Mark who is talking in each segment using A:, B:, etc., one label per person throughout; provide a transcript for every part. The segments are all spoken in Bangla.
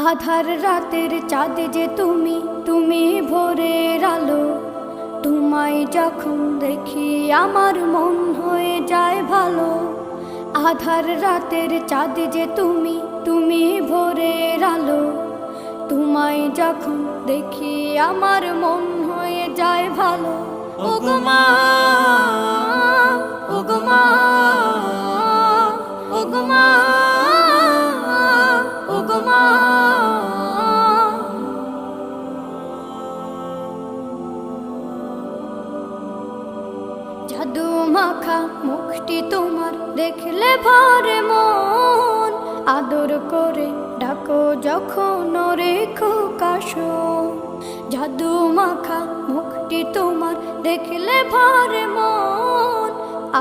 A: আধার রাতের চাঁদ যে তুমি, তুমি ভোরের আলো। তোমায় যখন দেখি আমার মন হয়ে যায় ভালো। আধার রাতের চাঁদ যে তুমি, তুমি ভোরের আলো। তোমায় যখন দেখি আমার মন হয়ে যায় ভালো। ওগো মা, ওগো মা, ওগো মা, ওগো মা। জাদু মাখা মুখটি তোমার দেখলে ভরে মন। আদর করে ডাকো যখন রেখো কাশন। জাদু মাখা মুখটি তোমার দেখলে ভরে মন।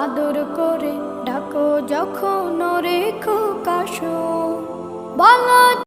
A: আদর করে ডাকো যখন রেখো কাশন। বলো